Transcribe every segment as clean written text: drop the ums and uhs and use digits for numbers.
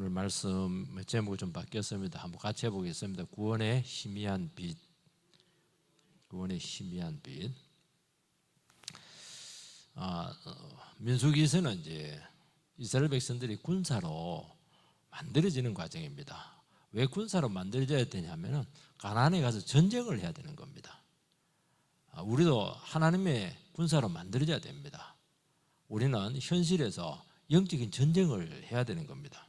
오늘 말씀 제목이 좀 바뀌었습니다. 한번 같이 해보겠습니다. 구원의 희미한 빛. 구원의 희미한 빛. 민수기서는 이제 이스라엘 백성들이 군사로 만들어지는 과정입니다. 왜 군사로 만들어져야 되냐면은 가나안에 가서 전쟁을 해야 되는 겁니다. 우리도 하나님의 군사로 만들어져야 됩니다. 우리는 현실에서 영적인 전쟁을 해야 되는 겁니다.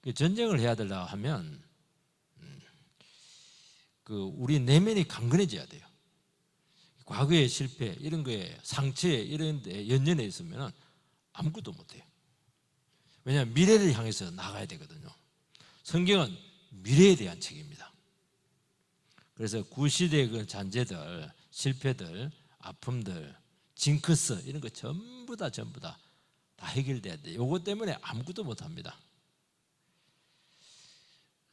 그 전쟁을 해야 되려 하면 우리 내면이 강건해져야 돼요. 과거의 실패 이런 거에 상처에 이런 데 연연해 있으면 아무것도 못해요. 왜냐하면 미래를 향해서 나가야 되거든요. 성경은 미래에 대한 책입니다. 그래서 구시대의 그 잔재들, 실패들, 아픔들, 징크스 이런 거 전부 다 해결돼야 돼요. 요것 때문에 아무것도 못합니다.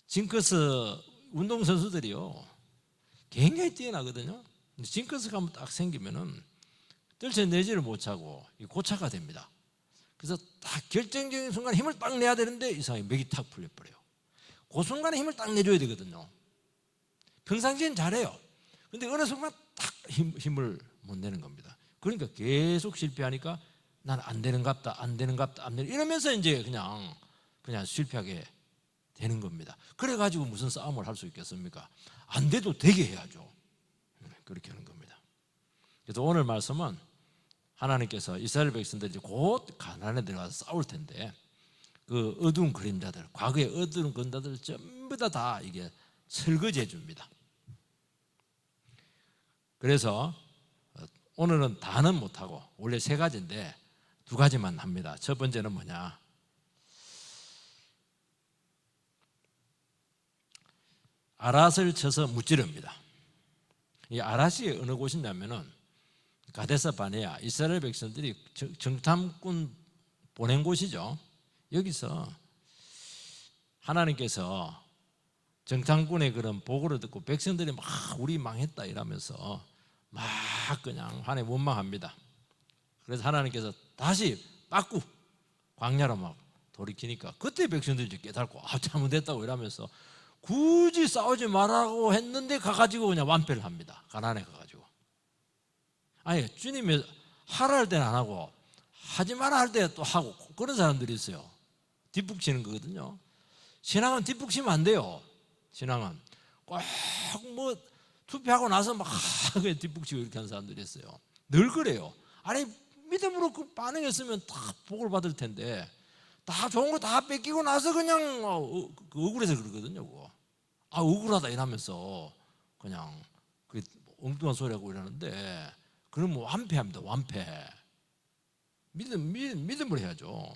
징크스 운동선수들이요 굉장히 뛰어나거든요. 징크스가 한번 딱 생기면은 떨쳐내지를 못하고 고차가 됩니다. 그래서 딱 결정적인 순간 힘을 딱 내야 되는데 이상하게 맥이 탁 풀려버려요. 그 순간에 힘을 딱 내줘야 되거든요. 평상시엔 잘해요. 근데 어느 순간 딱 힘을 못 내는 겁니다. 그러니까 계속 실패하니까 난 안 되는갑다 이러면서 이제 그냥 실패하게 되는 겁니다. 그래가지고 무슨 싸움을 할 수 있겠습니까? 안 돼도 되게 해야죠. 그렇게 하는 겁니다. 그래서 오늘 말씀은 하나님께서 이스라엘 백성들이 곧 가나안에 들어가서 싸울 텐데 그 어두운 그림자들, 과거의 어두운 그림자들 전부 다 이게 설거지해 줍니다. 그래서 오늘은 다는 못하고 원래 3가지인데 2가지만 합니다. 첫 번째는 뭐냐? 아랏을 쳐서 무찌릅니다. 이 아랏이 어느 곳이냐면은 가데사 바네아, 이스라엘 백성들이 정탐꾼 보낸 곳이죠. 여기서 하나님께서 정탐꾼의 그런 보고를 듣고 백성들이 막 우리 망했다 이러면서 막 그냥 하나님 원망합니다. 그래서 하나님께서 다시 빠꾸 광야로 막 돌이키니까 그때 백성들이 깨닫고 잘못했다고 이러면서 굳이 싸우지 말라고 했는데 가가지고 그냥 완패를 합니다. 가나안에 가가지고. 아니 주님이 하라 할 때는 안 하고 하지 마라 할 때 또 하고 그런 사람들이 있어요. 뒷북치는 거거든요. 신앙은 뒷북치면 안 돼요. 신앙은 꼭 뭐 투표하고 나서 막 뒷북치고 이렇게 하는 사람들이 있어요. 늘 그래요. 아니 믿음으로 그 반응했으면 다 복을 받을 텐데 다 좋은 거 다 뺏기고 나서 그냥 억울해서 그러거든요. 그거. 억울하다 이러면서 그냥 그 엉뚱한 소리하고 이러는데 그러면 완패합니다. 완패. 믿음을 해야죠.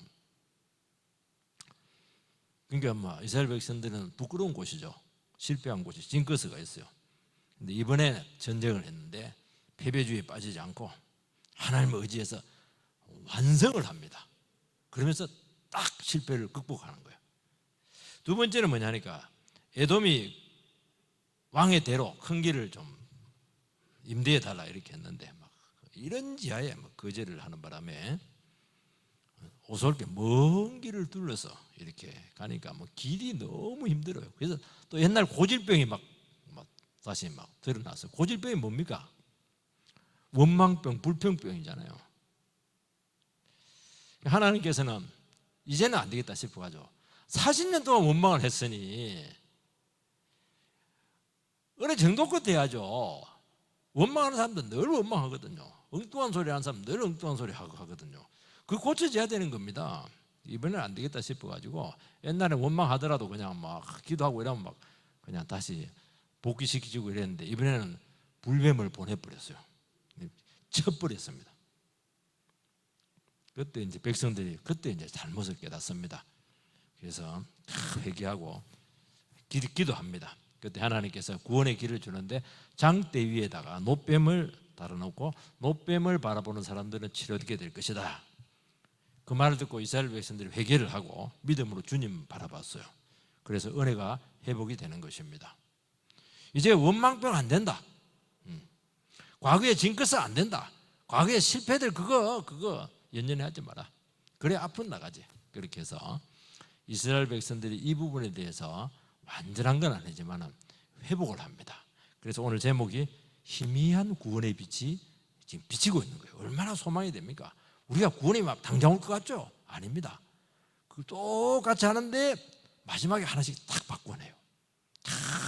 그러니까 이스라엘 백성들은 부끄러운 곳이죠. 실패한 곳이 징크스가 있어요. 근데 이번에 전쟁을 했는데 패배주의에 빠지지 않고 하나님을 의지해서 완성을 합니다. 그러면서 딱 실패를 극복하는 거예요. 2번째는 뭐냐니까 에돔이 왕의 대로 큰 길을 좀 임대해 달라 이렇게 했는데 막 이런 지하에 거절을 하는 바람에 오솔게 먼 길을 둘러서 이렇게 가니까 길이 너무 힘들어요. 그래서 또 옛날 고질병이 막 다시 드러났어요. 고질병이 뭡니까? 원망병, 불평병이잖아요. 하나님께서는 이제는 안 되겠다 싶어가지고 40년 동안 원망을 했으니 어느 정도 끝 해야죠. 원망하는 사람들은 늘 원망하거든요. 엉뚱한 소리 하는 사람은 늘 엉뚱한 소리 하거든요. 그거 고쳐져야 되는 겁니다. 이번에는 안 되겠다 싶어가지고 옛날에 원망하더라도 그냥 막 기도하고 이러면 막 그냥 다시 복귀시키고 이랬는데 이번에는 불뱀을 보내버렸어요. 쳐버렸습니다. 그때 이제 백성들이 잘못을 깨닫습니다. 그래서 회개하고 기도합니다. 그때 하나님께서 구원의 길을 주는데 장대 위에다가 놋뱀을 달아놓고 놋뱀을 바라보는 사람들은 치료되게 될 것이다. 그 말을 듣고 이스라엘 백성들이 회개를 하고 믿음으로 주님 바라봤어요. 그래서 은혜가 회복이 되는 것입니다. 이제 원망병 안 된다. 과거의 징크스 안 된다. 과거의 실패들 그거 연연해 하지 마라. 그래 앞으로 나가지. 그렇게 해서 이스라엘 백성들이 이 부분에 대해서 완전한 건 아니지만 회복을 합니다. 그래서 오늘 제목이 희미한 구원의 빛이 지금 비치고 있는 거예요. 얼마나 소망이 됩니까? 우리가 구원이 막 당장 올 것 같죠? 아닙니다. 그 똑같이 하는데 마지막에 하나씩 딱 바꿔내요.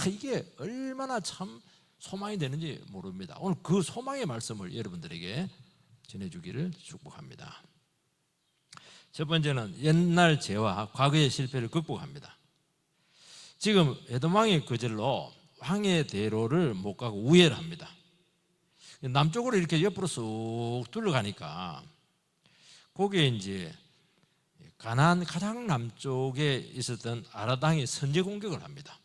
이게 얼마나 참 소망이 되는지 모릅니다. 오늘 그 소망의 말씀을 여러분들에게 전해주기를 축복합니다. 첫 번째는 옛날 죄와 과거의 실패를 극복합니다. 지금 에돔 왕의 거절로 황해 대로를 못 가고 우회를 합니다. 남쪽으로 이렇게 옆으로 쑥 둘러가니까 거기에 이제 가나안 가장 남쪽에 있었던 아라당이 선제 공격을 합니다.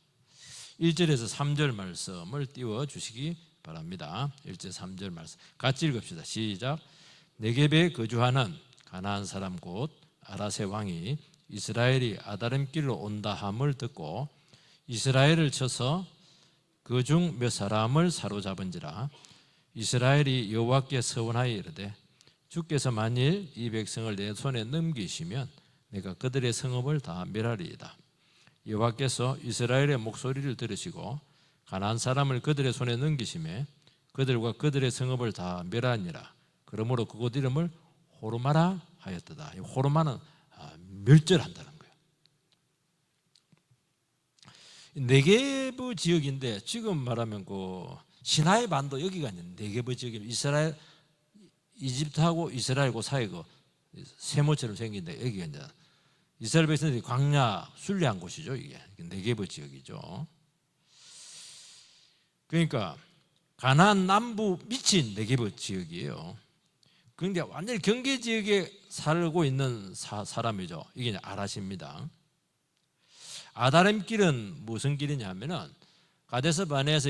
1절에서 3절 말씀을 띄워주시기 바랍니다. 1절 3절 말씀 같이 읽읍시다. 시작. 네겝에 거주하는 가나안 사람 곧 아라세 왕이 이스라엘이 아다름길로 온다 함을 듣고 이스라엘을 쳐서 그 중 몇 사람을 사로잡은지라. 이스라엘이 여호와께 서원하여 이르되 주께서 만일 이 백성을 내 손에 넘기시면 내가 그들의 성읍을 다 멸하리이다. 여호와께서 이스라엘의 목소리를 들으시고 가나안 사람을 그들의 손에 넘기심에 그들과 그들의 성읍을 다 멸하니라. 그러므로 그곳 이름을 호르마라 하였도다. 호르마는 멸절한다는 거예요. 네게브 지역인데 지금 말하면 그 시나이 반도 여기가 있는 네게브 지역이 이스라엘 이집트하고 이스라엘 그 사이 그 세모처럼 생긴데 여기가 이제 이스라엘 백성들이 광야 순례한 곳이죠. 이게 네게브 지역이죠. 그러니까 가나안 남부 미친 네게브 지역이에요. 그런데 완전히 경계 지역에 살고 있는 사람이죠. 이게 아라시입니다. 아다렘길은 무슨 길이냐면은 가데스 바네에서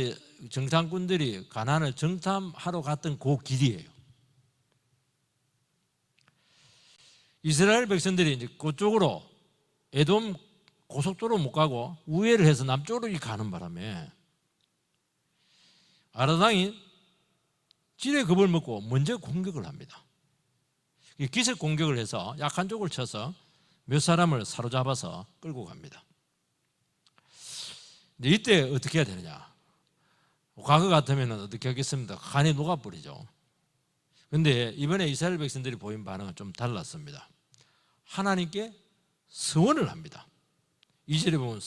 정탐꾼들이 가나안을 정탐하러 갔던 그 길이에요. 이스라엘 백성들이 이제 그쪽으로 에돔 고속도로 못 가고 우회를 해서 남쪽으로 가는 바람에 아라당이 지뢰 겁을 먹고 먼저 공격을 합니다. 기습 공격을 해서 약한 쪽을 쳐서 몇 사람을 사로잡아서 끌고 갑니다. 이때 어떻게 해야 되느냐? 과거 같으면 어떻게 하겠습니까? 간이 녹아버리죠. 그런데 이번에 이스라엘 백성들이 보인 반응은 좀 달랐습니다. 하나님께 서원을 합니다. 2절에 보면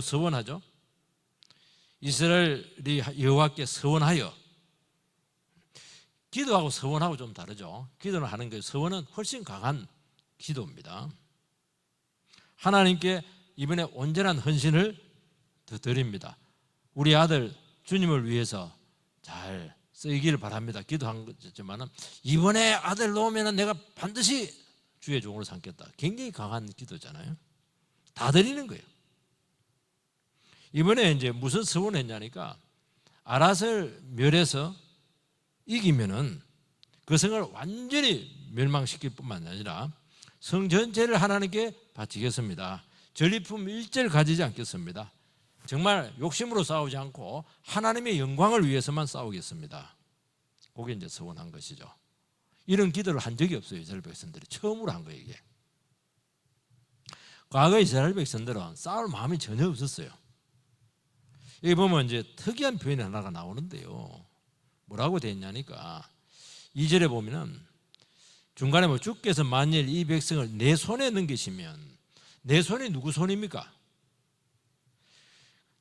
서원하죠. 이스라엘이 여호와께 서원하여. 기도하고 서원하고 좀 다르죠. 기도는 하는 거예요. 서원은 훨씬 강한 기도입니다. 하나님께 이번에 온전한 헌신을 드립니다. 우리 아들 주님을 위해서 잘 쓰이기를 바랍니다. 기도한 거지만 이번에 아들 놓으면 내가 반드시 주의 종으로 삼겠다. 굉장히 강한 기도잖아요. 다 드리는 거예요. 이번에 이제 무슨 서원을 했냐니까 아랏을 멸해서 이기면은 그 성을 완전히 멸망시킬 뿐만 아니라 성 전체를 하나님께 바치겠습니다. 전리품 일절 가지지 않겠습니다. 정말 욕심으로 싸우지 않고 하나님의 영광을 위해서만 싸우겠습니다. 그게 이제 서원한 것이죠. 이런 기도를 한 적이 없어요. 이스라엘 백성들이 처음으로 한 거예요. 이게. 과거 이스라엘 백성들은 싸울 마음이 전혀 없었어요. 여기 보면 이제 특이한 표현이 하나가 나오는데요. 뭐라고 되어 있냐니까 2절에 보면은 중간에 뭐 주께서 만일 이 백성을 내 손에 넘기시면 내 손이 누구 손입니까?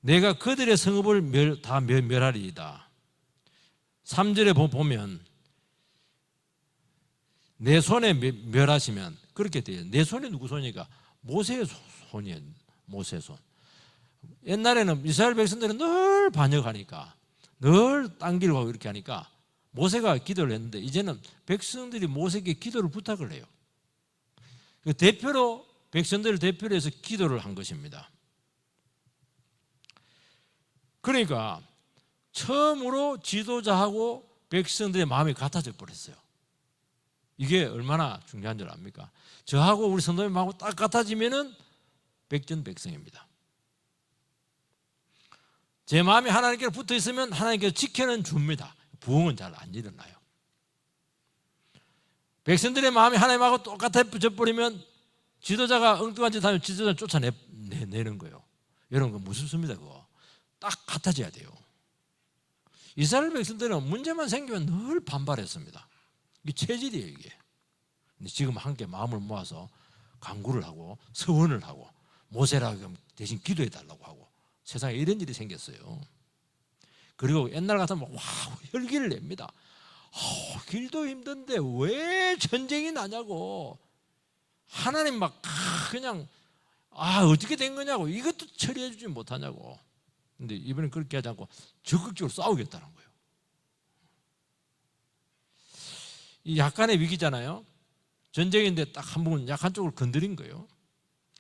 내가 그들의 성읍을 다 멸하리이다. 3절에 보면 내 손에 멸하시면 그렇게 돼요. 내 손이 누구 손이니까 모세의 손이에요. 모세의 손. 옛날에는 이스라엘 백성들은 늘 반역하니까 늘 딴 길로 가고 이렇게 하니까 모세가 기도를 했는데 이제는 백성들이 모세에게 기도를 부탁을 해요. 대표로 백성들을 대표로 해서 기도를 한 것입니다. 그러니까 처음으로 지도자하고 백성들의 마음이 같아져 버렸어요. 이게 얼마나 중요한 줄 압니까? 저하고 우리 선생님하고 딱 같아지면은 백전백승입니다. 제 마음이 하나님께 붙어 있으면 하나님께서 지켜는 줍니다. 부흥은 잘 안 일어나요. 백성들의 마음이 하나님하고 똑같아져 버리면 지도자가 엉뚱한 짓 하면 지도자를 쫓아내는 거예요. 여러분 그거 무섭습니다. 그거 딱 같아져야 돼요. 이스라엘 백성들은 문제만 생기면 늘 반발했습니다. 이게 체질이에요 이게. 근데 지금 함께 마음을 모아서 간구를 하고 서원을 하고 모세라 대신 기도해 달라고 하고 세상에 이런 일이 생겼어요. 그리고 옛날 같으면 와 혈기를 냅니다. 길도 힘든데 왜 전쟁이 나냐고 하나님 막 그냥 어떻게 된 거냐고 이것도 처리해 주지 못하냐고. 근데 이번엔 그렇게 하지 않고 적극적으로 싸우겠다는 거예요. 이 약간의 위기잖아요. 전쟁인데 딱 한 번 약한 쪽을 건드린 거예요.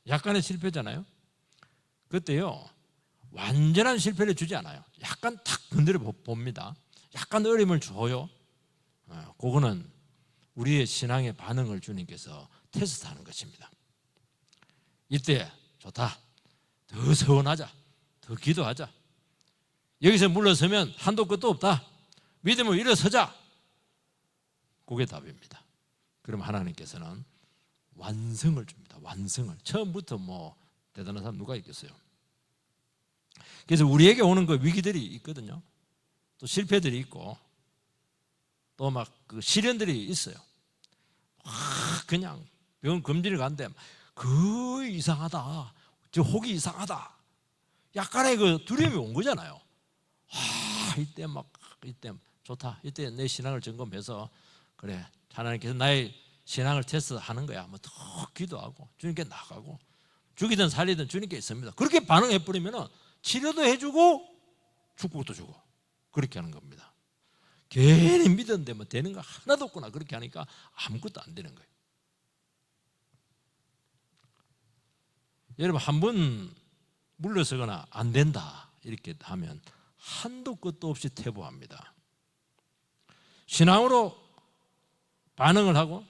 약간의 실패잖아요. 그때요 완전한 실패를 주지 않아요. 약간 탁 건드려 봅니다. 약간 어려움을 줘요. 그거는 우리의 신앙의 반응을 주님께서 테스트하는 것입니다. 이때 좋다. 더 서원하자. 더 기도하자. 여기서 물러서면 한도 끝도 없다. 믿음을 일어서자. 그게 답입니다. 그럼 하나님께서는 완성을 줍니다. 완성을. 처음부터 뭐 대단한 사람 누가 있겠어요? 그래서 우리에게 오는 그 위기들이 있거든요. 또 실패들이 있고 또 막 그 시련들이 있어요. 그냥 병원 검진을 갔는데 그 이상하다. 저 혹이 이상하다. 약간의 그 두려움이 온 거잖아요. 이때 좋다. 이때 내 신앙을 점검해서 그래 하나님께서 나의 신앙을 테스트하는 거야. 뭐 더 기도하고 주님께 나가고 죽이든 살리든 주님께 있습니다. 그렇게 반응해 버리면은 치료도 해주고 축복도 주고 그렇게 하는 겁니다. 괜히 믿었는데 뭐 되는 거 하나도 없구나 그렇게 하니까 아무것도 안 되는 거예요. 여러분 한 번 물러서거나 안 된다 이렇게 하면 한도 끝도 없이 퇴보합니다. 신앙으로 반응을 하고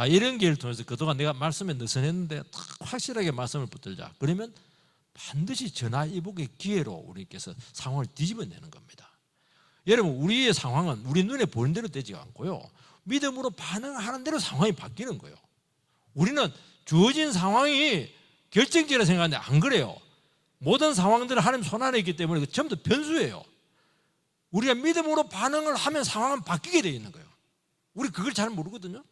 이런 기회를 통해서 그동안 내가 말씀에 느슨했는데 확실하게 말씀을 붙들자. 그러면 반드시 전화위복의 기회로 우리께서 상황을 뒤집어내는 겁니다. 여러분 우리의 상황은 우리 눈에 보이는 대로 되지 않고요. 믿음으로 반응하는 대로 상황이 바뀌는 거예요. 우리는 주어진 상황이 결정적이라 생각하는데 안 그래요. 모든 상황들은 하나님 손 안에 있기 때문에 전부 다 변수예요. 우리가 믿음으로 반응을 하면 상황은 바뀌게 되어 있는 거예요. 우리 그걸 잘 모르거든요.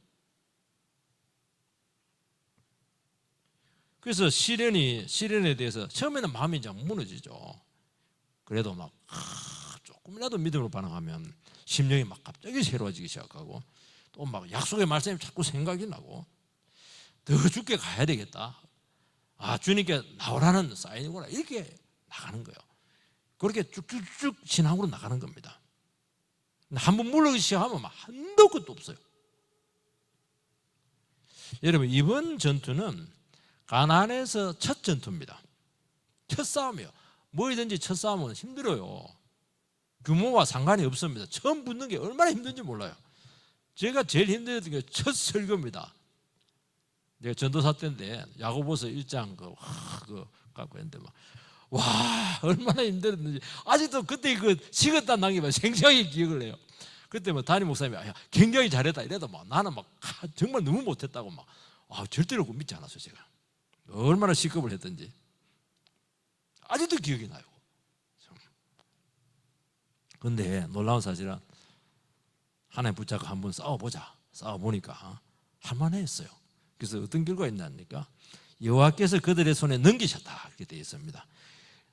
그래서 시련에 대해서 처음에는 마음이 좀 무너지죠. 그래도 막 조금이라도 믿음으로 반응하면 심령이 막 갑자기 새로워지기 시작하고 또 막 약속의 말씀이 자꾸 생각이 나고 더 죽게 가야 되겠다. 주님께 나오라는 사인이구나 이렇게 나가는 거예요. 그렇게 쭉쭉쭉 신앙으로 나가는 겁니다. 한번 물러가기 시작하면 막 한도 끝도 없어요. 여러분 이번 전투는 가나안에서 첫 전투입니다. 첫 싸움이에요. 뭐든지 첫 싸움은 힘들어요. 규모와 상관이 없습니다. 처음 붙는 게 얼마나 힘든지 몰라요. 제가 제일 힘들었던 게 첫 설교입니다. 내가 전도사 때인데 야고보서 1장 갖고 했는데 얼마나 힘들었는지 아직도 그때 그 식었다는 단계만 생생하게 기억을 해요. 그때 담임 목사님이 굉장히 잘했다 이래도 나는 정말 너무 못했다고 절대로 믿지 않았어요. 제가 얼마나 시급을 했던지 아직도 기억이 나요. 그런데 놀라운 사실은 하나님 붙잡고 한번 싸워보니까 할만했어요. 그래서 어떤 결과가 있냐니까 여호와께서 그들의 손에 넘기셨다 이렇게 되어 있습니다.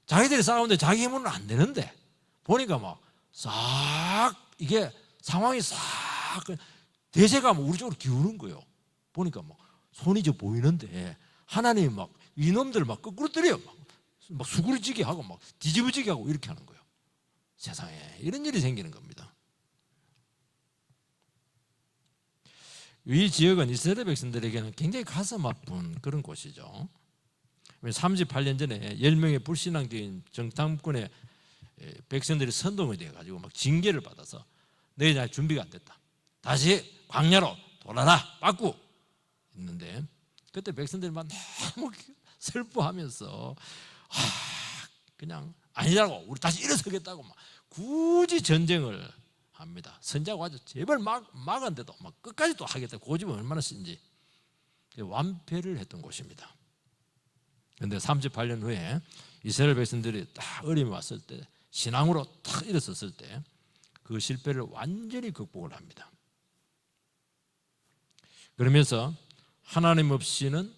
자기들이 싸우는데 자기 힘으로는 안 되는데 보니까 이게 상황이 대세가 우리 쪽으로 기우는 거예요. 보니까 손이 보이는데 하나님이 이놈들 거꾸로 때려요. 수구리지게 하고 뒤집어지게 하고 이렇게 하는 거예요. 세상에 이런 일이 생기는 겁니다. 이 지역은 이스라엘 백성들에게는 굉장히 가슴 아픈 그런 곳이죠. 38년 전에 10명의 불신앙적인 정탐꾼의 백성들이 선동이 돼가지고 징계를 받아서 너희 아직 준비가 안 됐다. 다시 광야로 돌아라 빠꾸 있는데 그때 백성들이 너무 슬퍼하면서 그냥 아니라고 우리 다시 일어서겠다고 굳이 전쟁을 합니다. 선지자가 아주 제발 막았는데도 막 끝까지 또 하겠다. 고집은 얼마나 센지 완패를 했던 곳입니다. 그런데 38년 후에 이스라엘 백성들이 딱 어림이 왔을 때, 신앙으로 탁 일어섰을 때 그 실패를 완전히 극복을 합니다. 그러면서 하나님 없이는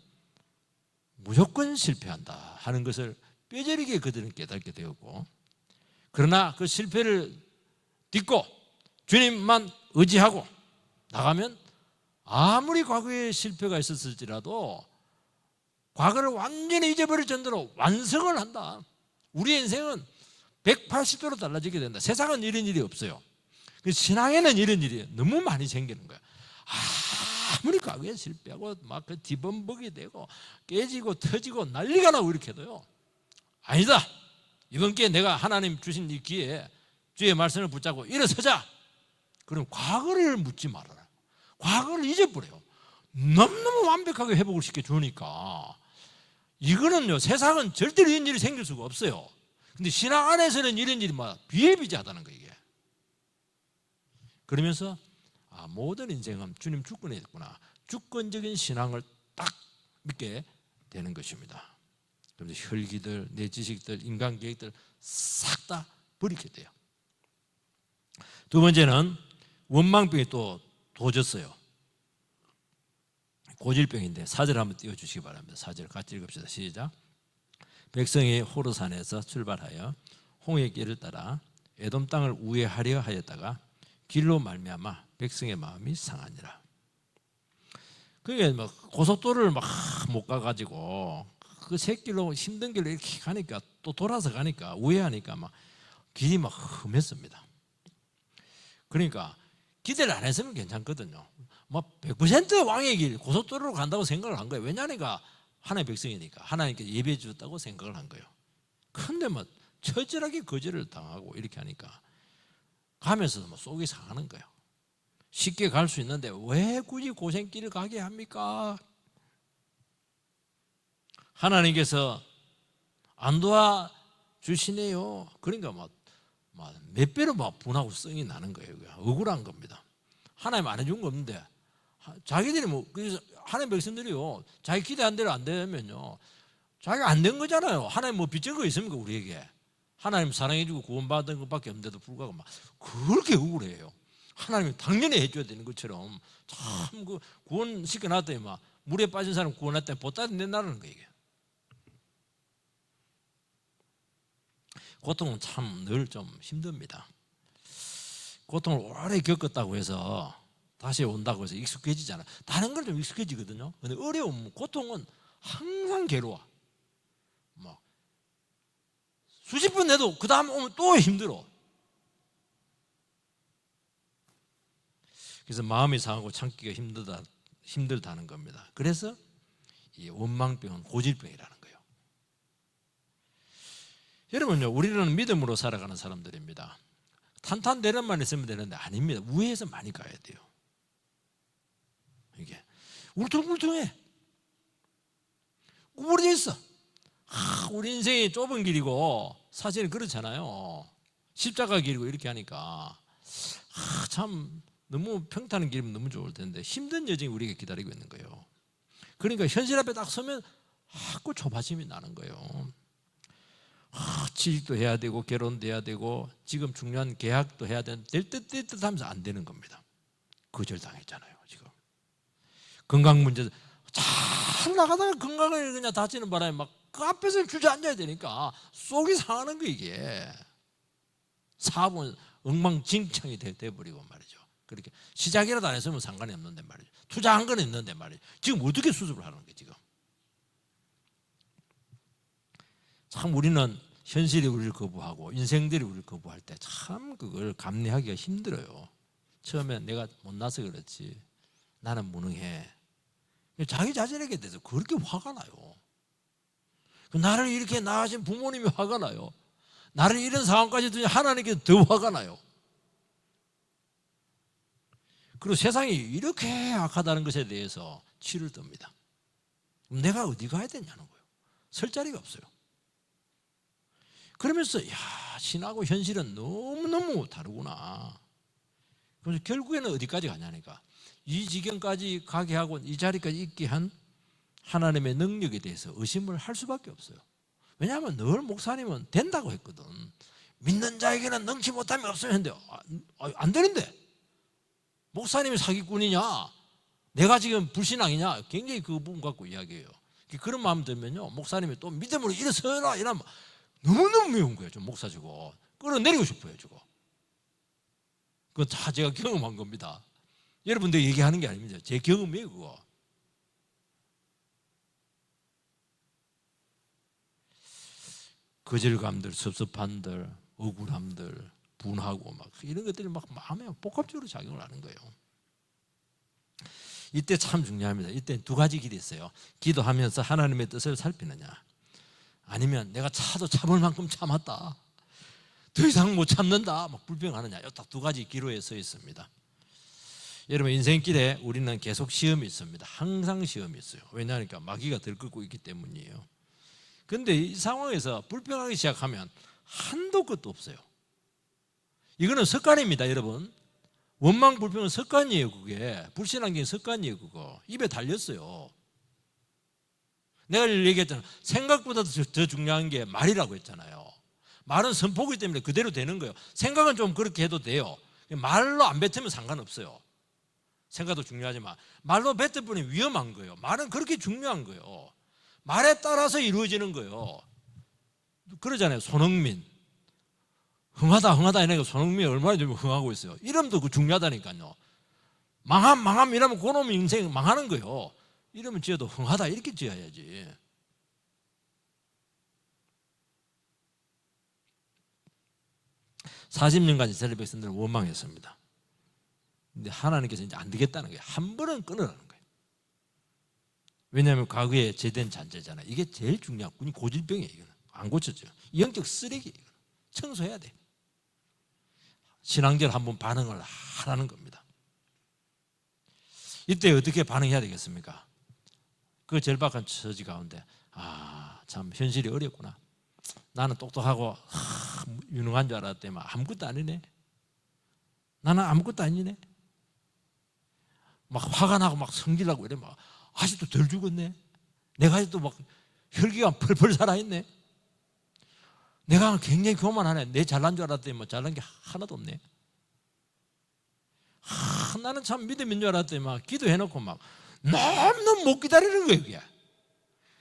무조건 실패한다 하는 것을 뼈저리게 그들은 깨닫게 되었고, 그러나 그 실패를 딛고 주님만 의지하고 나가면 아무리 과거에 실패가 있었을지라도 과거를 완전히 잊어버릴 정도로 완성을 한다. 우리의 인생은 180도로 달라지게 된다. 세상은 이런 일이 없어요. 신앙에는 이런 일이 너무 많이 생기는 거야. 아무리 과거에 실패하고 막 그 뒤범벅이 되고 깨지고 터지고 난리가 나고 이렇게 해도요, 아니다. 이번 기회에 내가 하나님 주신 이 기회에 주의 말씀을 붙잡고 일어서자. 그럼 과거를 묻지 말아라. 과거를 잊어버려요. 너무너무 완벽하게 회복을 시켜주니까. 이거는요, 세상은 절대로 이런 일이 생길 수가 없어요. 근데 신앙 안에서는 이런 일이 막 비일비재하다는 거예요, 이게. 그러면서 모든 인생은 주님 주권에 있구나. 주권적인 신앙을 딱 믿게 되는 것입니다. 그래서 혈기들, 내 지식들, 인간 계획들 싹 다 버리게 돼요. 두 번째는 원망병이 또 도졌어요. 고질병인데 4절 한번 띄워주시기 바랍니다. 4절 같이 읽읍시다. 시작. 백성이 호르산에서 출발하여 홍해 길을 따라 에돔 땅을 우회하려 하였다가 길로 말미암아 백성의 마음이 상하니라. 그게 뭐 고속도로를 막 못 가가지고 그 새길로 힘든 길로 이렇게 가니까 또 돌아서 가니까 우회하니까 막 길이 막 험했습니다. 그러니까 기대를 안 했으면 괜찮거든요. 뭐 100% 왕의 길 고속도로로 간다고 생각을 한 거예요. 왜냐니까 하나님의 백성이니까 하나님께 예배해 주었다고 생각을 한 거예요. 그런데 뭐 처절하게 거절을 당하고 이렇게 하니까 가면서도 뭐 속이 상하는 거예요. 쉽게 갈 수 있는데 왜 굳이 고생길을 가게 합니까? 하나님께서 안 도와주시네요. 그러니까 몇 배로 막 분하고 성이 나는 거예요. 억울한 겁니다. 하나님 안 해준 거 없는데 자기들이 그래서 하나님 백성들이요, 자기 기대한 대로 안 되면요, 자기가 안 된 거잖아요. 하나님 뭐 빚진 거 있습니까 우리에게? 하나님 사랑해주고 구원받은 것밖에 없는데도 불구하고 막 그렇게 억울해요. 하나님이 당연히 해줘야 되는 것처럼 참 그 구원시켜 놨더니 막 물에 빠진 사람 구원했더니 보따리 내놔라는 거예요. 이게 고통은 참 늘 좀 힘듭니다. 고통을 오래 겪었다고 해서 다시 온다고 해서 익숙해지잖아요. 다른 건 좀 익숙해지거든요. 근데 어려움, 고통은 항상 괴로워. 막 수십 번 내도 그 다음 오면 또 힘들어. 그래서 마음이 상하고 참기가 힘들다는 겁니다. 그래서 이 원망병은 고질병이라는 거예요. 여러분요, 우리는 믿음으로 살아가는 사람들입니다. 탄탄대련만 있으면 되는데 아닙니다. 위에서 많이 가야 돼요. 이게 울퉁불퉁해. 구부러져 있어. 우리 인생이 좁은 길이고 사실은 그렇잖아요. 십자가 길이고 이렇게 하니까 참 너무 평탄한 길이면 너무 좋을 텐데 힘든 여정이 우리에게 기다리고 있는 거예요. 그러니까 현실 앞에 딱 서면 자꾸 조바심이 나는 거예요. 취직도 해야 되고 결혼도 해야 되고 지금 중요한 계약도 해야 되는데 될 듯 하면서 안 되는 겁니다. 거절당했잖아요. 지금 건강 문제 잘 나가다가 건강을 그냥 다치는 바람에 막 그 앞에서 주저앉아야 되니까 속이 상하는 거 이게. 사업은 엉망진창이 돼버리고 말이죠. 그렇게 시작이라도 안 했으면 상관이 없는데 말이죠. 투자한 건 있는데 말이죠. 지금 어떻게 수습을 하는 거예요 지금. 참 우리는 현실이 우리를 거부하고 인생들이 우리를 거부할 때 참 그걸 감내하기가 힘들어요. 처음에 내가 못나서 그렇지 나는 무능해. 자기 자신에게 대해서 그렇게 화가 나요. 나를 이렇게 낳으신 부모님이 화가 나요. 나를 이런 상황까지 두니 하나님께 더 화가 나요. 그리고 세상이 이렇게 악하다는 것에 대해서 치를 뜹니다. 내가 어디 가야 되냐는 거예요. 설 자리가 없어요. 그러면서 신하고 현실은 너무너무 다르구나. 그래서 결국에는 어디까지 가냐니까 이 지경까지 가게 하고 이 자리까지 있게 한 하나님의 능력에 대해서 의심을 할 수밖에 없어요. 왜냐하면 늘 목사님은 된다고 했거든. 믿는 자에게는 능치 못함이 없어요 했는데 안 되는데 목사님이 사기꾼이냐 내가 지금 불신앙이냐 굉장히 그 부분 갖고 이야기해요. 그런 마음 들면요 목사님이 또 믿음으로 일어서라 이러면 너무너무 미운 거예요. 좀 목사지고 끌어내리고 싶어요. 저거 그건 다 제가 경험한 겁니다. 여러분들 얘기하는 게 아닙니다. 제 경험이에요. 그거 거절감들, 섭섭함들, 억울함들, 분하고 막 이런 것들이 막 마음에 복합적으로 작용을 하는 거예요. 이때 참 중요합니다. 이때 두 가지 길이 있어요. 기도하면서 하나님의 뜻을 살피느냐, 아니면 내가 차도 참을 만큼 참았다, 더 이상 못 참는다, 막 불평하느냐. 딱 두 가지 기로에 서 있습니다. 여러분 인생길에 우리는 계속 시험이 있습니다. 항상 시험이 있어요. 왜냐하니까 마귀가 들끓고 있기 때문이에요. 그런데 이 상황에서 불평하기 시작하면 한도 끝도 없어요. 이거는 습관입니다. 여러분 원망 불평은 습관이에요. 그게 불신한 게 습관이에요. 그거 입에 달렸어요. 내가 얘기했잖아. 생각보다 더 중요한 게 말이라고 했잖아요. 말은 선포기 때문에 그대로 되는 거예요. 생각은 좀 그렇게 해도 돼요. 말로 안 뱉으면 상관없어요. 생각도 중요하지만 말로 뱉어버리면 위험한 거예요. 말은 그렇게 중요한 거예요. 말에 따라서 이루어지는 거예요. 그러잖아요. 손흥민 흥하다 이러니까 손흥민이 얼마나 좀 흥하고 있어요. 이름도 그 중요하다니까요. 망함 이러면 그놈 인생 망하는 거예요. 이름은 지어도 흥하다 이렇게 지어야지. (40년간) 이스라엘 백성들은 원망했습니다. 근데 하나님께서 이제 안 되겠다는 거예요. 한 번은 끊으라는 거예요. 왜냐하면 과거에 제된 잔재잖아요. 이게 제일 중요한 군이 고질병이에요. 이거는 안 고쳐져요. 영적 쓰레기. 청소해야 돼. 신앙적으로 한번 반응을 하라는 겁니다. 이때 어떻게 반응해야 되겠습니까? 그 절박한 처지 가운데 참 현실이 어렵구나. 나는 똑똑하고 유능한 줄 알았더니 아무것도 아니네. 나는 아무것도 아니네. 막 화가 나고 막 성질나고 이래 막 아직도 덜 죽었네. 내가 아직도 막 혈기가 펄펄 살아있네. 내가 굉장히 교만하네. 내 잘난 줄 알았더니 뭐 잘난 게 하나도 없네. 나는 참 믿음인 줄 알았더니 막 기도해놓고 막 너무 못 기다리는 거예요.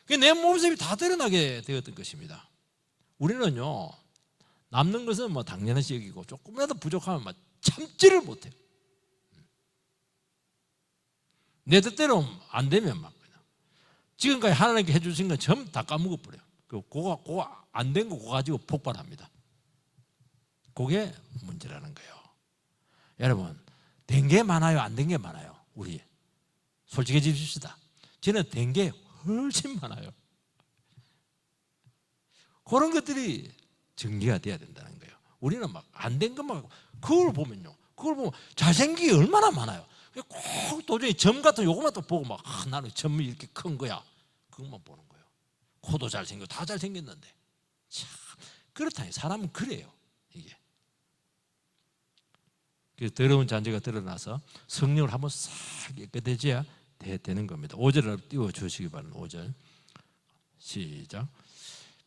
그게. 내 모습이 다 드러나게 되었던 것입니다. 우리는요 남는 것은 뭐 당연시 여기고 조금이라도 부족하면 막 참지를 못해요. 내 뜻대로 안 되면 막 그냥 지금까지 하나님께 해주신 건 전부 다 까먹어버려요. 그거 안 된 거 그거 가지고 폭발합니다. 그게 문제라는 거예요. 여러분 된 게 많아요, 안 된 게 많아요? 우리 솔직해집시다. 저는 된 게 훨씬 많아요. 그런 것들이 정리가 돼야 된다는 거예요. 우리는 막 안 된 것만 그걸 보면 잘생기게 얼마나 많아요. 꼭 도저히 점 같은 요것만 또 보고 막 나는 점이 이렇게 큰 거야. 그것만 보는 거예요. 코도 잘생겨 다 잘생겼는데 참 그렇다니 사람은 그래요. 이게 그래서 더러운 잔재가 드러나서 성령을 한번 싹 깨끗해져야 되는 겁니다. 5절을 띄워주시기 바랍니다. 5절 시작.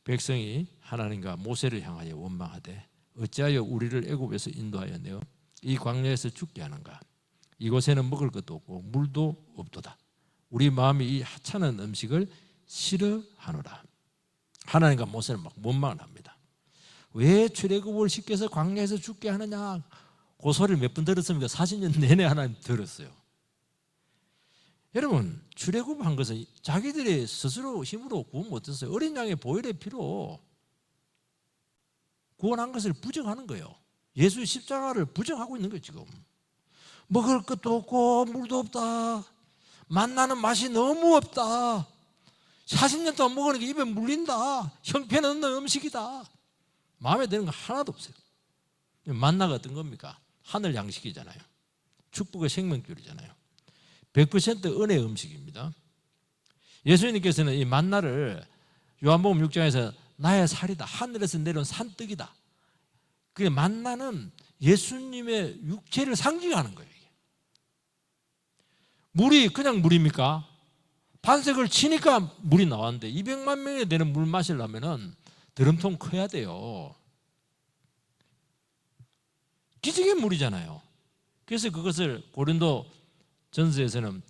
백성이 하나님과 모세를 향하여 원망하되 어찌하여 우리를 애굽에서 인도하여 내어 이 광야에서 죽게 하는가. 이곳에는 먹을 것도 없고 물도 없도다. 우리 마음이 이 하찮은 음식을 싫어하노라. 하나님과 모세는 막 원망을 합니다. 왜 출애굽을 시켜서 광야에서 죽게 하느냐. 그 소리를 몇 번 들었습니까? 40년 내내 하나님 들었어요. 여러분 출애굽한 것은 자기들이 스스로 힘으로 구원 못했어요. 어린 양의 보혈의 피로 구원한 것을 부정하는 거예요. 예수의 십자가를 부정하고 있는 거예요. 지금 먹을 것도 없고 물도 없다. 만나는 맛이 너무 없다. 40년 동안 먹으니까 입에 물린다. 형편없는 음식이다. 마음에 드는 거 하나도 없어요. 만나가 어떤 겁니까? 하늘 양식이잖아요. 축복의 생명줄이잖아요. 100% 은혜의 음식입니다. 예수님께서는 이 만나를 요한복음 6장에서 나의 살이다. 하늘에서 내려온 산떡이다. 그 만나는 예수님의 육체를 상징하는 거예요. 이게. 물이 그냥 물입니까? 반석을 치니까 물이 나왔는데 200만 명이 되는 물 마시려면 드럼통 커야 돼요. 기적의 물이잖아요. 그래서 그것을 고린도 전서에서는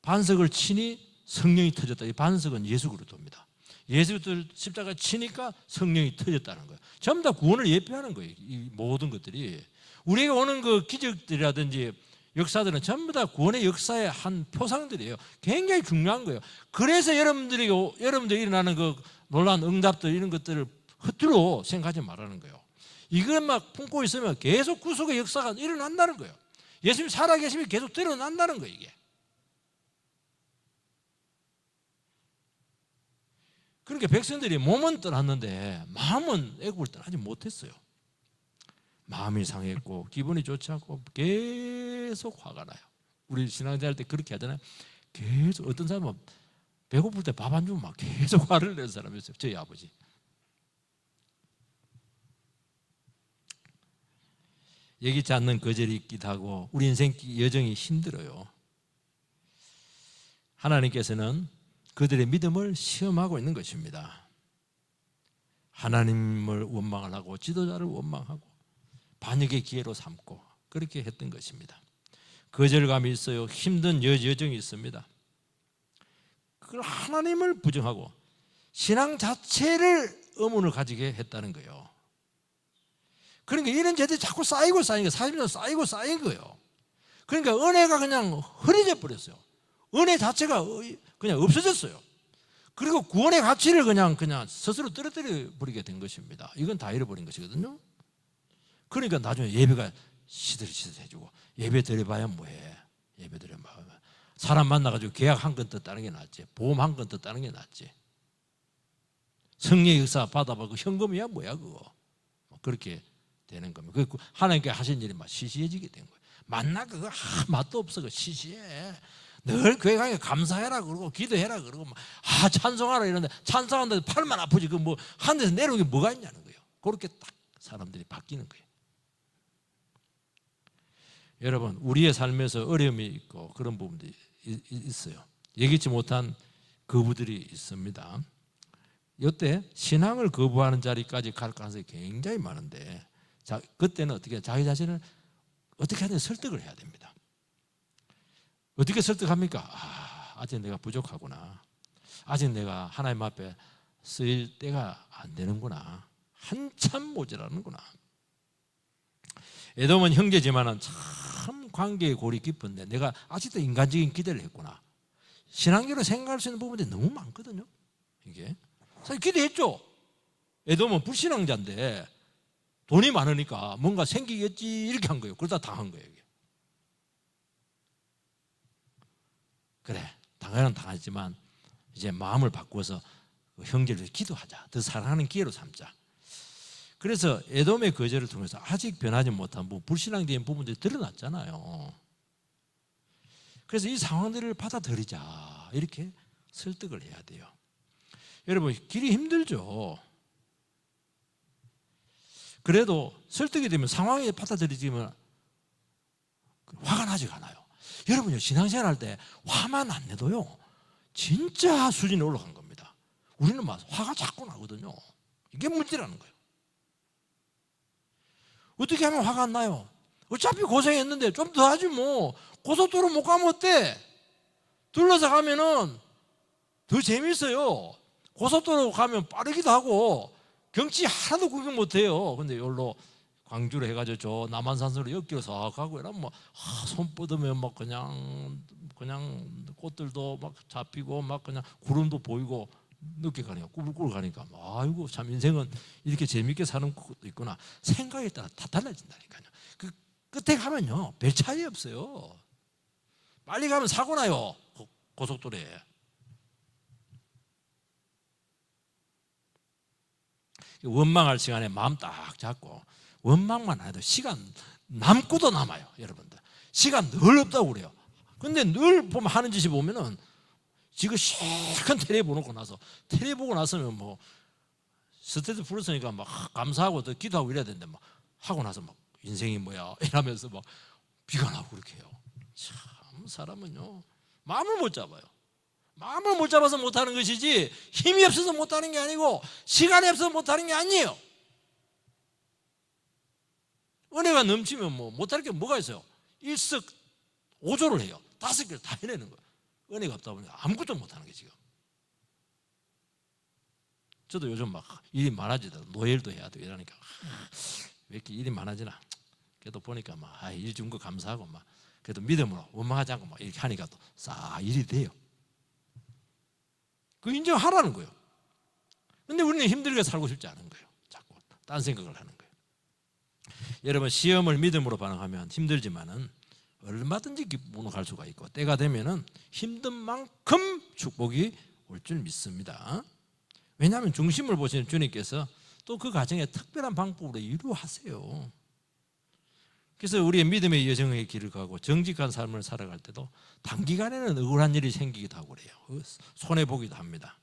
반석을 치니 성령이 터졌다. 이 반석은 예수 그리스도입니다. 예수 그리스도를 십자가 치니까 성령이 터졌다는 거예요. 전부 다 구원을 예표하는 거예요. 이 모든 것들이. 우리에게 오는 그 기적들이라든지 역사들은 전부 다 구원의 역사의 한 표상들이에요. 굉장히 중요한 거예요. 그래서 여러분들이 일어나는 그 놀라운 응답들 이런 것들을 헛되로 생각하지 말라는 거예요. 이걸 막 품고 있으면 계속 구속의 역사가 일어난다는 거예요. 예수님 살아계심이 계속 드러난다는 거예요. 이게. 그러니까 백성들이 몸은 떠났는데 마음은 애국을 떠나지 못했어요. 마음이 상했고 기분이 좋지 않고 계속 화가 나요. 우리 신앙생활 할 때 그렇게 하잖아요. 계속 어떤 사람은 배고플 때 밥 안 주면 막 계속 화를 내는 사람이 있어요. 저희 아버지. 예기치 않는 거절이 있기도 하고 우리 인생 여정이 힘들어요. 하나님께서는 그들의 믿음을 시험하고 있는 것입니다. 하나님을 원망을 하고 지도자를 원망하고 반역의 기회로 삼고 그렇게 했던 것입니다. 거절감이 있어요. 힘든 여정이 있습니다. 그걸 하나님을 부정하고 신앙 자체를 의문을 가지게 했다는 거예요. 그러니까 이런 죄들이 자꾸 쌓이고 쌓인 거예요. 40년 쌓이고 쌓인 거예요. 그러니까 은혜가 그냥 흐려져 버렸어요. 은혜 자체가 그냥 없어졌어요. 그리고 구원의 가치를 그냥 스스로 떨어뜨려 버리게 된 것입니다. 이건 다 잃어버린 것이거든요. 그러니까 나중에 예배가 시들시들해지고 예배 드려봐야 뭐해. 예배 드려봐야 사람 만나가지고 계약 한 건 떴다는 게 낫지. 보험 한 건 떴다는 게 낫지. 성령의 역사 받아보고 현금이야 뭐야 그거. 그렇게 되는 겁니다. 하나님께 하신 일이 막 시시해지게 된 거예요. 만나 그거 맛도 없어. 시시해. 늘 교회 가니까 감사해라 그러고 기도해라 그러고 찬송하라 이러는데 찬송하는데 팔만 아프지 그 뭐 한 데서 내려온 게 뭐가 있냐는 거예요. 그렇게 딱 사람들이 바뀌는 거예요. 여러분 우리의 삶에서 어려움이 있고 그런 부분들이 있어요. 예기치 못한 거부들이 있습니다. 이때 신앙을 거부하는 자리까지 갈 가능성이 굉장히 많은데 그때는 어떻게 자기 자신을 어떻게 하든 설득을 해야 됩니다. 어떻게 설득합니까? 아직 내가 부족하구나. 아직 내가 하나님 앞에 쓰일 때가 안 되는구나. 한참 모자라는구나. 에돔은 형제지만은 참 관계의 골이 깊은데 내가 아직도 인간적인 기대를 했구나. 신앙적으로 생각할 수 있는 부분들이 너무 많거든요. 이게 사실 기대했죠. 에돔은 불신앙자인데 돈이 많으니까 뭔가 생기겠지 이렇게 한 거예요. 그러다 당한 거예요. 이게. 그래 당연한 당하지만 이제 마음을 바꾸어서 형제를 기도하자. 더 사랑하는 기회로 삼자. 그래서 에돔의 거절을 통해서 아직 변하지 못한 불신앙적인 부분들이 드러났잖아요. 그래서 이 상황들을 받아들이자 이렇게 설득을 해야 돼요. 여러분 길이 힘들죠. 그래도 설득이 되면 상황이 받아들이지면 화가 나지가 않아요. 여러분요 신앙생활 할 때 화만 안 내도요 진짜 수준이 올라간 겁니다. 우리는 막 화가 자꾸 나거든요. 이게 문제라는 거예요. 어떻게 하면 화가 안 나요? 어차피 고생했는데 좀 더 하지 뭐. 고속도로 못 가면 어때? 둘러서 가면은 더 재밌어요. 고속도로 가면 빠르기도 하고 경치 하나도 구경 못 해요. 근데 여기로 광주로 해가지고 저 남한산으로 엮여서 가고 이러면 손 뻗으면 막 그냥 꽃들도 막 잡히고 막 그냥 구름도 보이고 늦게 가니까 꾸불꾸불 가니까 아이고 참 인생은 이렇게 재밌게 사는 것도 있구나. 생각에 따라 다 달라진다니까요. 그 끝에 가면요 별 차이 없어요. 빨리 가면 사고 나요. 고속도로에. 원망할 시간에 마음 딱 잡고 원망만 해도 시간 남고도 남아요. 여러분들 시간 늘 없다고 그래요. 근데 늘 보면 하는 짓이 보면은 지금 실컷 텔레 보고 나서 텔레 보고 나서면 뭐 스트레스 풀었으니까 막 감사하고 또 기도하고 이래야 되는데 막 하고 나서 막 인생이 뭐야 이러면서 막 비관하고 그렇게 해요. 참 사람은요 마음을 못 잡아요. 마음을 못 잡아서 못하는 것이지 힘이 없어서 못하는 게 아니고 시간이 없어서 못하는 게 아니에요. 은혜가 넘치면 뭐 못할 게 뭐가 있어요? 일석오조를 해요. 5개를 다 해내는 거예요. 은혜가 없다 보니까 아무것도 못하는 게 지금. 저도 요즘 막 일이 많아지더라고요. 노예일도 해야 되고 이러니까 왜 이렇게 일이 많아지나. 그래도 보니까 막 일 준 거 감사하고 막 그래도 믿음으로 원망하지 않고 막 이렇게 하니까 또 싹 일이 돼요. 그 인정하라는 거예요. 근데 우리는 힘들게 살고 싶지 않은 거예요. 자꾸 딴 생각을 하는 거예요. 여러분 시험을 믿음으로 반응하면 힘들지만은 얼마든지 기쁨으로 갈 수가 있고 때가 되면은 힘든 만큼 축복이 올 줄 믿습니다. 왜냐하면 중심을 보시는 주님께서 또 그 과정에 특별한 방법으로 이루하세요. 그래서 우리의 믿음의 여정의 길을 가고 정직한 삶을 살아갈 때도 단기간에는 억울한 일이 생기기도 하고 그래요. 손해보기도 합니다.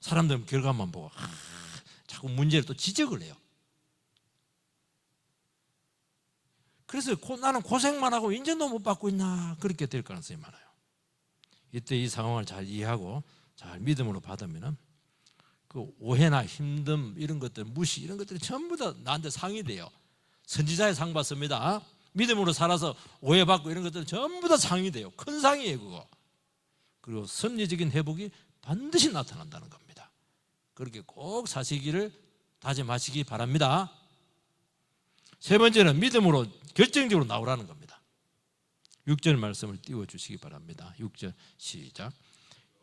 사람들은 결과만 보고 자꾸 문제를 또 지적을 해요. 그래서 나는 고생만 하고 인정도 못 받고 있나 그렇게 될 가능성이 많아요. 이때 이 상황을 잘 이해하고 잘 믿음으로 받으면 그 오해나 힘듦 이런 것들 무시 이런 것들이 전부 다 나한테 상이 돼요. 선지자의 상 받습니다. 믿음으로 살아서 오해받고 이런 것들은 전부 다 상이 돼요. 큰 상이에요 그거. 그리고 섭리적인 회복이 반드시 나타난다는 겁니다. 그렇게 꼭 사시기를 다짐하시기 바랍니다. 세 번째는 믿음으로 결정적으로 나오라는 겁니다. 6절 말씀을 띄워주시기 바랍니다. 6절 시작.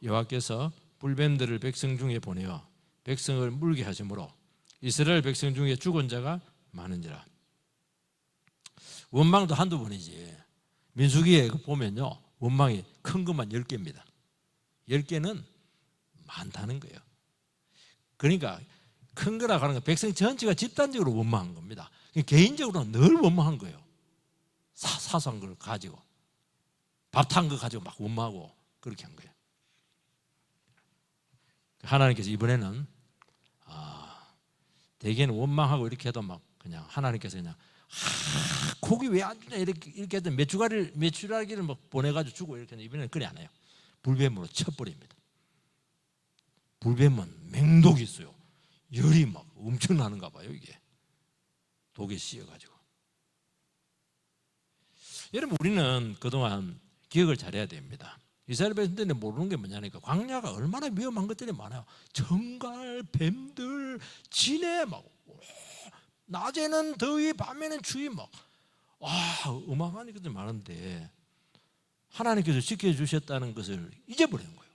여호와께서 불뱀들을 백성 중에 보내어 백성을 물게 하심으로 이스라엘 백성 중에 죽은 자가 많은지라. 원망도 한두 번이지. 민수기에 보면요 원망이 큰 것만 10개입니다 10개는 많다는 거예요. 그러니까 큰 거라고 하는 건 백성 전체가 집단적으로 원망한 겁니다. 개인적으로는 늘 원망한 거예요. 사소한 걸 가지고 밥 탄 거 가지고 막 원망하고 그렇게 한 거예요. 하나님께서 이번에는 대개는 원망하고 이렇게 해도 막 그냥 하나님께서 그냥 고기 왜 안 주냐 이렇게 해도 메추라기를 막 보내가지고 주고 이렇게 이번에는 그래 안 해요. 불뱀으로 쳐버립니다. 불뱀은 맹독이 있어요. 열이 막 엄청나는가 봐요. 이게 독에 씌여가지고. 여러분 우리는 그동안 기억을 잘해야 됩니다. 이스라엘 백성들이 모르는 게 뭐냐니까 광야가 얼마나 위험한 것들이 많아요. 정갈, 뱀들, 진해 막 낮에는 더위, 밤에는 추위 막 어마어마한 것들이 많은데 하나님께서 지켜주셨다는 것을 잊어버리는 거예요.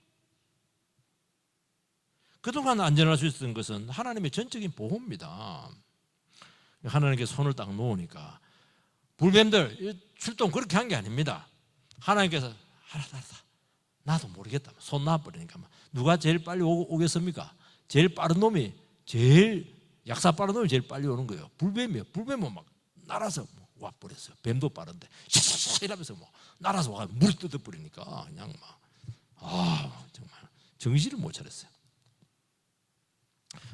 그동안 안전할 수 있었던 것은 하나님의 전적인 보호입니다. 하나님께서 손을 딱 놓으니까 불뱀들 출동 그렇게 한 게 아닙니다. 하나님께서 알았다 나도 모르겠다 손 놔버리니까 누가 제일 빨리 오겠습니까? 제일 빠른 놈이 제일 약사 빠른 놈이 제일 빨리 오는 거예요. 불뱀이에요. 불뱀은 막 날아서 와버렸어요. 뱀도 빠른데 샤샤샤 이러면서 뭐 날아서 와 물이 뜯어버리니까 그냥 막 정말 정신을 못 차렸어요.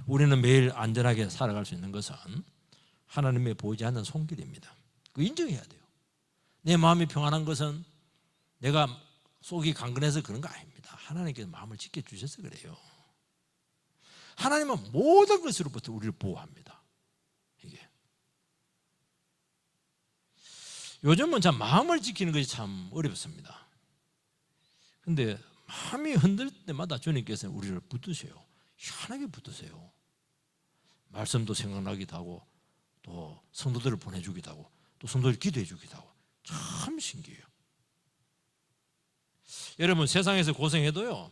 우리는 매일 안전하게 살아갈 수 있는 것은 하나님의 보이지 않는 손길입니다. 그 인정해야 돼요. 내 마음이 평안한 것은 내가 속이 강건해서 그런 거 아닙니다. 하나님께서 마음을 지켜주셔서 그래요. 하나님은 모든 것으로부터 우리를 보호합니다. 이게 요즘은 참 마음을 지키는 것이 참 어렵습니다. 그런데 마음이 흔들 때마다 주님께서 우리를 붙드세요. 희한하게 붙드세요. 말씀도 생각나기도 하고 또 성도들을 보내주기도 하고 또 성도들 기도해 주기도 하고 참 신기해요. 여러분 세상에서 고생해도요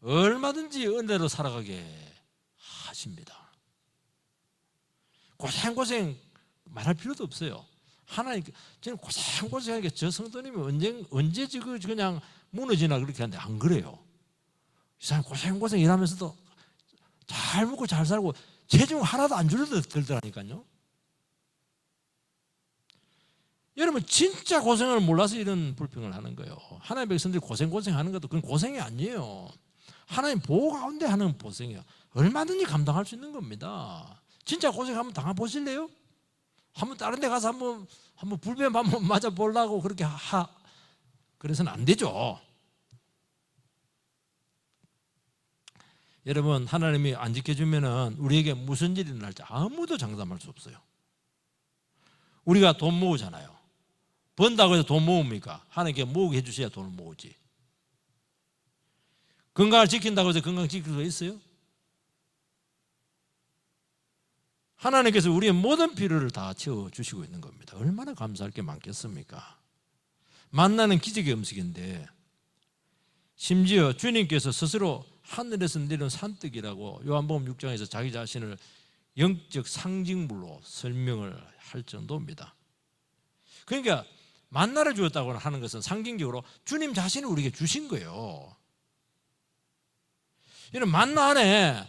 얼마든지 은혜로 살아가게 하십니다. 고생 말할 필요도 없어요. 하나님 저는 고생하니까 저 성도님이 언제 지금 그냥 무너지나 그렇게 하는데 안 그래요. 이 사람 고생 일하면서도 잘 먹고 잘 살고 체중 하나도 안 줄어들더라니까요. 여러분 진짜 고생을 몰라서 이런 불평을 하는 거예요. 하나님의 백성들이 고생하는 것도 그건 고생이 아니에요. 하나님 보호 가운데 하는 고생이에요. 얼마든지 감당할 수 있는 겁니다. 진짜 고생하면 당해보실래요? 한번 다른 데 가서 한번 불뱀 한번 맞아 보려고 그렇게 그래서는 안 되죠. 여러분, 하나님이 안 지켜주면은 우리에게 무슨 일이 날지 아무도 장담할 수 없어요. 우리가 돈 모으잖아요. 번다고 해서 돈 모읍니까? 하나님께 모으게 해주셔야 돈을 모으지. 건강을 지킨다고 해서 건강 지킬 수 있어요? 하나님께서 우리의 모든 필요를 다 채워주시고 있는 겁니다. 얼마나 감사할 게 많겠습니까? 만나는 기적의 음식인데, 심지어 주님께서 스스로 하늘에서 내려온 산떡이라고 요한복음 6장에서 자기 자신을 영적 상징물로 설명을 할 정도입니다. 그러니까 만나를 주었다고 하는 것은 상징적으로 주님 자신을 우리에게 주신 거예요. 이런 만나 안에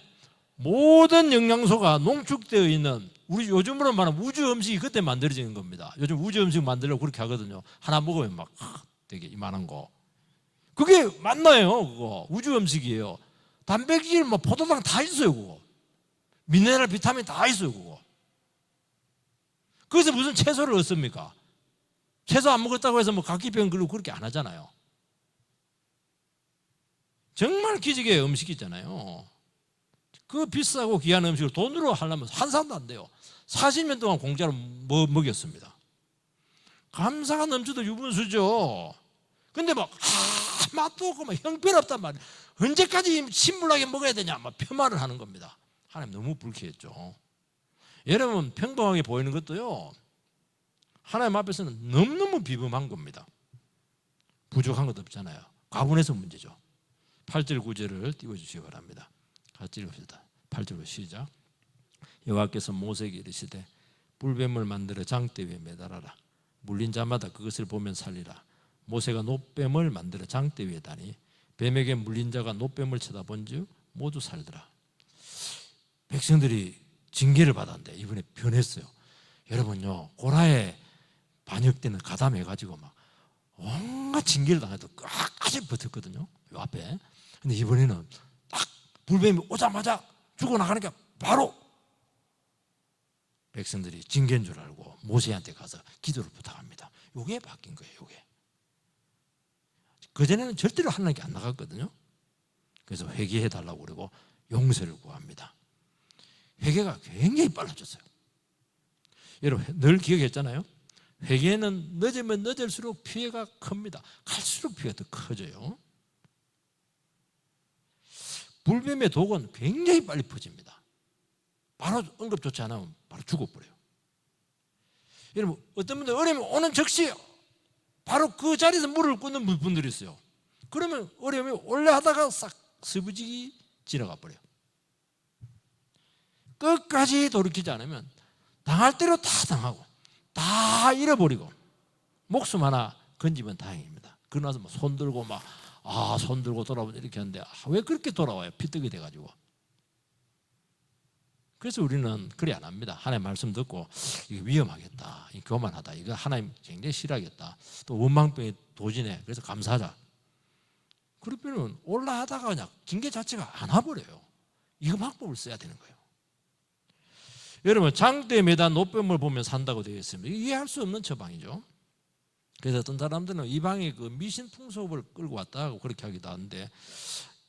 모든 영양소가 농축되어 있는, 우리 요즘으로 말하면 우주 음식이 그때 만들어지는 겁니다. 요즘 우주 음식 만들려고 그렇게 하거든요. 하나 먹으면 막 되게 이만한 거. 그게 만나예요. 그거 우주 음식이에요. 단백질, 뭐 포도당 다 있어요. 그거 미네랄, 비타민 다 있어요. 그거. 거기서 무슨 채소를 얻습니까? 채소 안 먹었다고 해서 뭐 각기병 걸리고 그렇게 안 하잖아요. 정말 기적의 음식이잖아요. 그 비싸고 귀한 음식을 돈으로 하려면 한 산도 안 돼요. 40년 동안 공짜로 먹였습니다. 감사가 넘치도 유분수죠. 근데 막 맛도 없고 막 형편없단 말이에요. 언제까지 신물나게 먹어야 되냐, 막 폄하를 하는 겁니다. 하나님 너무 불쾌했죠. 여러분, 평범하게 보이는 것도요, 하나님 앞에서는 너무너무 비범한 겁니다. 부족한 것도 없잖아요. 가분해서 문제죠. 8절 9절을 띄워주시기 바랍니다. 같이 읽읍시다. 8절로 시작. 여호와께서 모세에게 이르시되 불뱀을 만들어 장대 위에 매달아라. 물린 자마다 그것을 보면 살리라. 모세가 놋뱀을 만들어 장대 위에 다니 뱀에게 물린 자가 놋뱀을 쳐다본즉 모두 살더라. 백성들이 징계를 받았는데 이번에 변했어요. 여러분요, 고라에 반역되는 가담해가지고 막 온갖 징계를 당해도 끝까지 버텼거든요. 이 앞에. 근데 이번에는 딱 불뱀이 오자마자 죽어나가니까 바로 백성들이 징계인 줄 알고 모세한테 가서 기도를 부탁합니다. 이게 바뀐 거예요. 이게. 그전에는 절대로 하나님께 안 나갔거든요. 그래서 회개해달라고 그러고 용서를 구합니다. 회개가 굉장히 빨라졌어요. 여러분, 늘 기억했잖아요. 회개는 늦으면 늦을수록 피해가 큽니다. 갈수록 피해가 더 커져요. 불뱀의 독은 굉장히 빨리 퍼집니다. 바로 응급 조치 안 하면 바로 죽어버려요. 여러분, 어떤 분들 어려움이 오는 즉시 바로 그 자리에서 물을 꽂는 분들이 있어요. 그러면 어려움이 올래 하다가 싹 스부지기 지나가 버려요. 끝까지 돌이키지 않으면 당할 대로 다 당하고 다 잃어버리고 목숨 하나 건지면 다행입니다. 그러고 나서 손 들고 손 들고 돌아오면 이렇게 하는데 왜 그렇게 돌아와요? 피떡이 돼가지고. 그래서 우리는 그래 안 합니다. 하나님 말씀 듣고 이거 위험하겠다, 이거 교만하다, 이거 하나님 굉장히 싫어하겠다, 또 원망병이 도지네, 그래서 감사하자. 그러면 올라하다가 그냥 징계 자체가 안 와버려요. 이거 방법을 써야 되는 거예요. 여러분, 장대에 매단 놋뱀을 보면 산다고 되어 있습니다. 이해할 수 없는 처방이죠. 그래서 어떤 사람들은 이방의 그 미신 풍속을 끌고 왔다고 그렇게 하기도 하는데,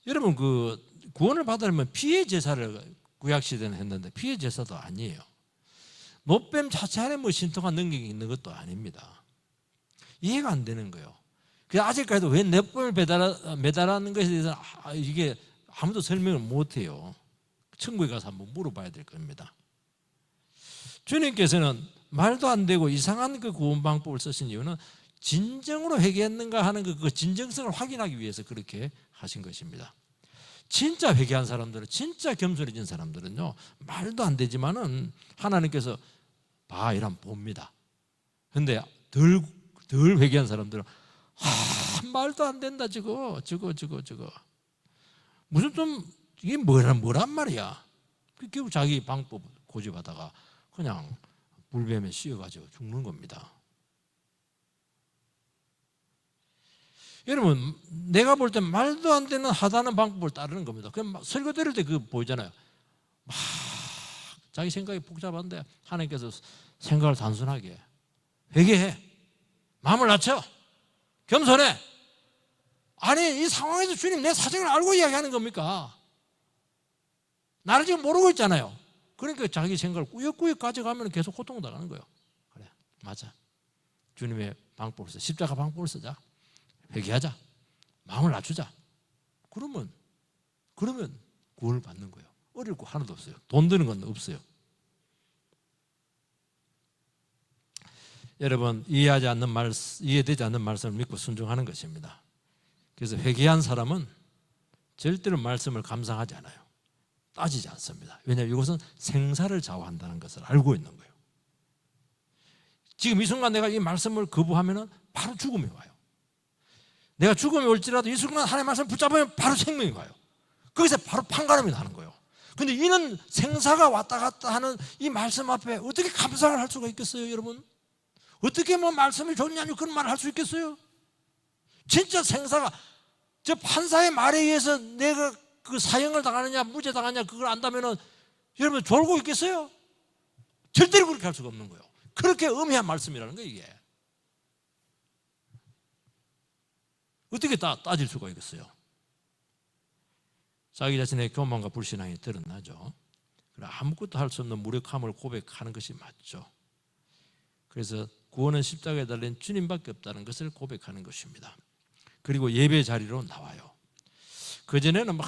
여러분, 그 구원을 받으려면 피해 제사를 구약 시대는 했는데 피해 제사도 아니에요. 놋뱀 자체 안에 뭐 신통한 능력이 있는 것도 아닙니다. 이해가 안 되는 거예요. 그래서 아직까지도 왜 놋뱀을 매달하는 것에 대해서 이게 아무도 설명을 못 해요. 천국에 가서 한번 물어봐야 될 겁니다. 주님께서는 말도 안 되고 이상한 그 구원 방법을 쓰신 이유는 진정으로 회개했는가 하는 그 진정성을 확인하기 위해서 그렇게 하신 것입니다. 진짜 회개한 사람들은, 진짜 겸손해진 사람들은요, 말도 안 되지만은 하나님께서 봐 이러면 봅니다. 근데 덜 회개한 사람들은 말도 안 된다, 저거 무슨 좀 이게 뭐란 말이야. 결국 자기 방법 고집하다가 그냥 불뱀에 씌어가지고 죽는 겁니다. 여러분, 내가 볼 때 말도 안 되는 하다는 방법을 따르는 겁니다. 그냥 설교 들을 때 그거 보이잖아요. 막 자기 생각이 복잡한데 하나님께서 생각을 단순하게 회개해. 마음을 낮춰. 겸손해. 아니 이 상황에서 주님 내 사정을 알고 이야기하는 겁니까? 나를 지금 모르고 있잖아요. 그러니까 자기 생각을 꾸역꾸역 가져가면 계속 고통당하는 거예요. 그래, 맞아. 주님의 방법을 써. 십자가 방법을 쓰자. 회개하자. 마음을 낮추자. 그러면 구원을 받는 거예요. 어려울 거 하나도 없어요. 돈 드는 건 없어요. 여러분, 이해되지 않는 말씀을 믿고 순종하는 것입니다. 그래서 회개한 사람은 절대로 말씀을 감상하지 않아요. 따지지 않습니다. 왜냐하면 이것은 생사를 좌우한다는 것을 알고 있는 거예요. 지금 이 순간 내가 이 말씀을 거부하면 바로 죽음이 와요. 내가 죽음이 올지라도 이 순간 하나님의 말씀을 붙잡으면 바로 생명이 와요. 거기서 바로 판가름이 나는 거예요. 그런데 이는 생사가 왔다 갔다 하는 이 말씀 앞에 어떻게 감상을 할 수가 있겠어요, 여러분? 어떻게 뭐 말씀이 좋냐니 그런 말을 할 수 있겠어요? 진짜 생사가 저 판사의 말에 의해서 내가 그 사형을 당하느냐 무죄 당하느냐 그걸 안다면은 여러분 졸고 있겠어요? 절대로 그렇게 할 수가 없는 거예요. 그렇게 엄해한 말씀이라는 거예요, 이게. 어떻게 따질 수가 있겠어요? 자기 자신의 교만과 불신앙이 드러나죠. 아무것도 할 수 없는 무력함을 고백하는 것이 맞죠. 그래서 구원은 십자가에 달린 주님밖에 없다는 것을 고백하는 것입니다. 그리고 예배 자리로 나와요. 그전에는 막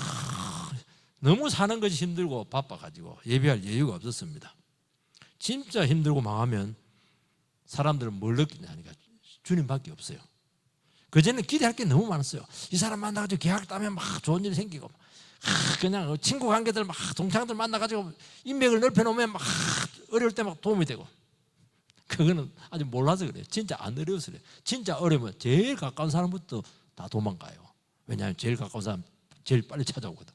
너무 사는 것이 힘들고 바빠가지고 예배할 여유가 없었습니다. 진짜 힘들고 망하면 사람들은 뭘 느끼냐니까 주님밖에 없어요. 그전에는 기대할 게 너무 많았어요. 이 사람 만나가지고 계약 따면 막 좋은 일이 생기고 그냥 친구 관계들 막 동창들 만나가지고 인맥을 넓혀놓으면 막 어려울 때 막 도움이 되고. 그거는 아직 몰라서 그래요. 진짜 안 어려워서 그래요. 진짜 어려우면 제일 가까운 사람부터 다 도망가요. 왜냐하면 제일 가까운 사람 제일 빨리 찾아오거든.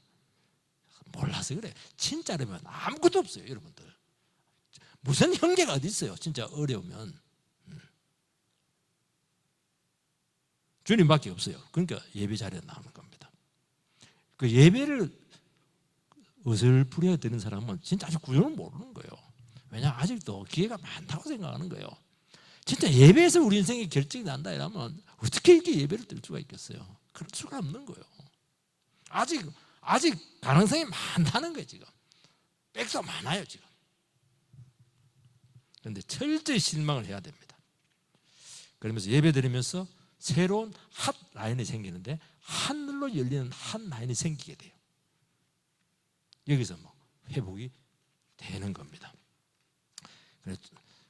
몰라서 그래. 진짜 어려우면 아무것도 없어요, 여러분들. 무슨 형제가 어디 있어요, 진짜 어려우면. 주님밖에 없어요. 그러니까 예배 자리에 나오는 겁니다. 그 예배를 어설프게 드는 사람은 진짜 아직 구원을 모르는 거예요. 왜냐하면 아직도 기회가 많다고 생각하는 거예요. 진짜 예배에서 우리 인생이 결정이 난다 이러면 어떻게 이렇게 예배를 드릴 수가 있겠어요? 그럴 수가 없는 거예요. 아직 가능성이 많다는 거예요, 지금. 백도 많아요, 지금. 그런데 철저히 실망을 해야 됩니다. 그러면서 예배 드리면서 새로운 핫 라인이 생기는데 하늘로 열리는 핫 라인이 생기게 돼요. 여기서 뭐 회복이 되는 겁니다.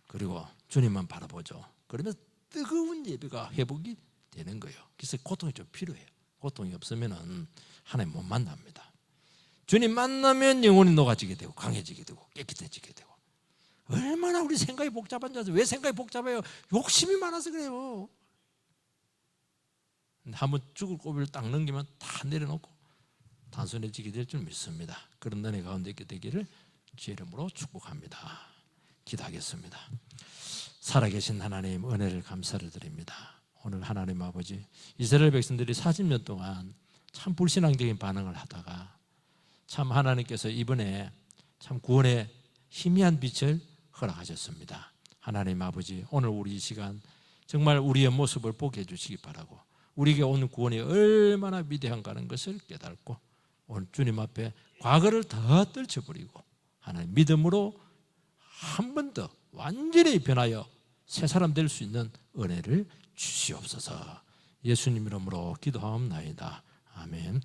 그리고 주님만 바라보죠. 그러면 뜨거운 예배가 회복이 되는 거예요. 그래서 고통이 좀 필요해요. 고통이 없으면 하나님 못 만납니다. 주님 만나면 영혼이 녹아지게 되고 강해지게 되고 깨끗해지게 되고. 얼마나 우리 생각이 복잡한지 아세요? 왜 생각이 복잡해요? 욕심이 많아서 그래요. 한번 죽을 고비를 딱 넘기면 다 내려놓고 단순해지게 될 줄 믿습니다. 그런 은혜 가운데 있게 되기를 주의 이름으로 축복합니다. 기도하겠습니다. 살아계신 하나님 은혜를 감사를 드립니다. 오늘 하나님 아버지 이스라엘 백성들이 40년 동안 참 불신앙적인 반응을 하다가 참 하나님께서 이번에 참 구원의 희미한 빛을 허락하셨습니다. 하나님 아버지 오늘 우리 이 시간 정말 우리의 모습을 보게 해주시기 바라고 우리에게 온 구원이 얼마나 위대한가 하는 것을 깨닫고 오늘 주님 앞에 과거를 다 떨쳐버리고 하나님 믿음으로 한 번 더 완전히 변하여 새 사람 될 수 있는 은혜를 주시옵소서. 예수님 이름으로 기도하옵나이다. 아멘.